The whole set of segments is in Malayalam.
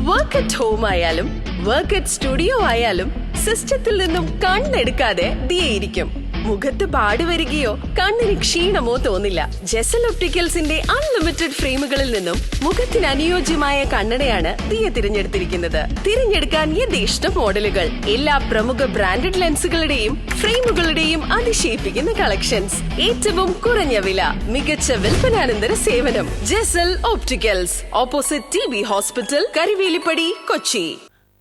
വർക്ക് അറ്റ് ഹോം ആയാലും വർക്ക് അറ്റ് സ്റ്റുഡിയോ ആയാലും സിസ്റ്റത്തിൽ നിന്നും കണ്ണെടുക്കാതെ ദിയയിരിക്കും. മുഖത്ത് പാട് വരികയോ കണ്ണിന് ക്ഷീണമോ തോന്നില്ല. ജെസൽ ഒപ്റ്റിക്കൽസിന്റെ അൺലിമിറ്റഡ് ഫ്രെയിമുകളിൽ നിന്നും മുഖത്തിന് അനുയോജ്യമായ കണ്ണടയാണ് ദിയ തിരഞ്ഞെടുത്തിരിക്കുന്നത്. തിരഞ്ഞെടുക്കാൻ യഥേഷ്ട മോഡലുകൾ, എല്ലാ പ്രമുഖ ബ്രാൻഡഡ് ലെൻസുകളുടെയും ഫ്രെയിമുകളുടെയും അതിശയിപ്പിക്കുന്ന കളക്ഷൻസ്, ഏറ്റവും കുറഞ്ഞ വില, മികച്ച വിൽപ്പനാനന്തര സേവനം. Jesal opticals, opposite TB hospital, Karivelippady, Kochi.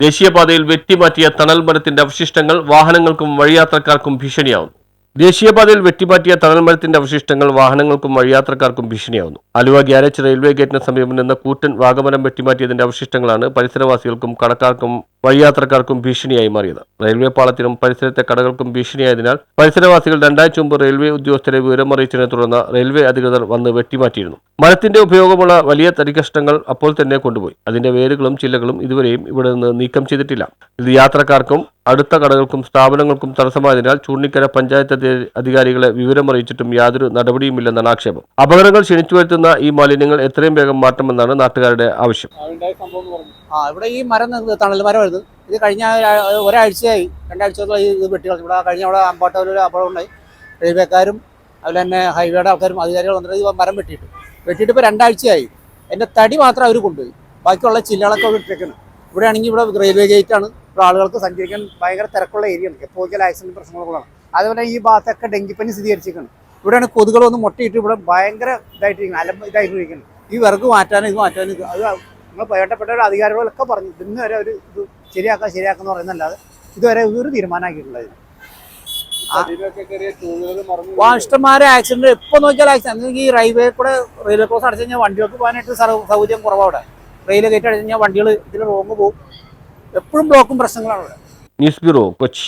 ദേശീയപാതയിൽ വെട്ടിമാറ്റിയ തണൽ മരത്തിന്റെ അവശിഷ്ടങ്ങൾ വാഹനങ്ങൾക്കും വഴിയാത്രക്കാർക്കും ഭീഷണിയാവുന്നു. ദേശീയപാതയിൽ വെട്ടിമാറ്റിയ തണൽ മരത്തിന്റെ അവശിഷ്ടങ്ങൾ വാഹനങ്ങൾക്കും വഴിയാത്രക്കാർക്കും ഭീഷണിയാവുന്നു. ആലുവ ഗ്യാരേജ് റെയിൽവേ ഗേറ്റിന് സമീപം നിന്ന് കൂറ്റൻ വാഗമരം വെട്ടിമാറ്റിയതിന്റെ അവശിഷ്ടങ്ങളാണ് പരിസരവാസികൾക്കും കടക്കാർക്കും വഴിയാത്രക്കാർക്കും ഭീഷണിയായി മാറിയത്. റെയിൽവേ പാളത്തിനും പരിസരത്തെ കടകൾക്കും ഭീഷണിയായതിനാൽ പരിസരവാസികൾ 2 ആഴ്ച മുമ്പ് റെയിൽവേ ഉദ്യോഗസ്ഥരെ വിവരമറിയിച്ചതിനെ തുടർന്ന് റെയിൽവേ അധികൃതർ വന്ന് വെട്ടിമാറ്റിയിരുന്നു. മരത്തിന്റെ ഉപയോഗമുള്ള വലിയ തടികഷ്ണങ്ങൾ അപ്പോൾ തന്നെ കൊണ്ടുപോയി. അതിന്റെ വേരുകളും ചില്ലകളും ഇതുവരെയും ഇവിടെ നിന്ന് നീക്കം ചെയ്തിട്ടില്ല. ഇത് യാത്രക്കാർക്കും അടുത്ത കടകൾക്കും സ്ഥാപനങ്ങൾക്കും തടസ്സമായതിനാൽ ചൂർണിക്കര പഞ്ചായത്ത് അധികാരികളെ വിവരമറിയിച്ചിട്ടും യാതൊരു നടപടിയുമില്ലെന്നാണ് ആക്ഷേപം. അപകടങ്ങൾ ക്ഷണിച്ചു വരുത്തുന്ന ഈ മാലിന്യങ്ങൾ എത്രയും വേഗം മാറ്റണമെന്നാണ് നാട്ടുകാരുടെ ആവശ്യം. ഇവിടെ ഈ മരം തണൽ മരമായിരുന്നു. ഇത് കഴിഞ്ഞ ഒരാഴ്ചയായി 2 ആഴ്ചയോളം ഇത് വെട്ടികൾ. ഇവിടെ കഴിഞ്ഞ അവിടെ അമ്പാട്ടൂരിൽ അപകടം ഉണ്ടായി. റെയിൽവേക്കാരും അതുപോലെ തന്നെ ഹൈവേയുടെ ആൾക്കാരും അധികാരികൾ വന്നിട്ട് ഈ മരം വെട്ടിയിട്ട് ഇപ്പോൾ 2 ആഴ്ചയായി. എൻ്റെ തടി മാത്രം അവർ കൊണ്ടുപോയി, ബാക്കിയുള്ള ചില്ലകളൊക്കെ അവിടെ ഇട്ടേക്കാണ്. ഇവിടെ ആണെങ്കിൽ ഇവിടെ റെയിൽവേ ഗേറ്റാണ്. ഇവിടെ ആളുകൾക്ക് സഞ്ചരിക്കാൻ ഭയങ്കര തിരക്കുള്ള ഏരിയയാണ്. എപ്പോഴും ആക്സിഡന്റ് പ്രശ്നങ്ങളാണ്. അതുപോലെ ഈ ഭാഗത്തൊക്കെ ഡെങ്കിപ്പനി സ്ഥിരീകരിച്ചിരിക്കുകയാണ്. ഇവിടെയാണ് കൊതുകളൊന്ന് മുട്ടയിട്ട് ഇവിടെ ഭയങ്കര ഇതായിട്ടിരിക്കുന്നത്. ഈ വിറക് മാറ്റാനും ഇത് മാറ്റാനും അത് നിങ്ങൾ വേണ്ടപ്പെട്ട അധികാരികളൊക്കെ പറഞ്ഞു ഇന്ന് വരെ ഒരു ഇത് ശരിയാക്കാന്ന് പറയുന്നല്ലാതെ ഇതുവരെ ഒരു തീരുമാനമാക്കിയിട്ടുള്ളത്. ഇഷ്ടംമാരെ ആക്സിഡന്റ് എപ്പോൾ നോക്കിയാൽ ആക്സിഡന്റ്. ഈ റെയിൽവേ കൂടെ റെയിൽവേ ക്രോസ് അടച്ചു കഴിഞ്ഞാൽ വണ്ടികൾക്ക് പോകാനായിട്ട് സൗകര്യം കുറവാണ്. അവിടെ റെയിൽവേ ഗേറ്റ് അടച്ചു കഴിഞ്ഞാൽ വണ്ടികൾ ഇതിൽ റോങ് പോകും. എപ്പോഴും ബ്ലോക്കും പ്രശ്നങ്ങളാണ് ഇവിടെ. News bureau, Kochi.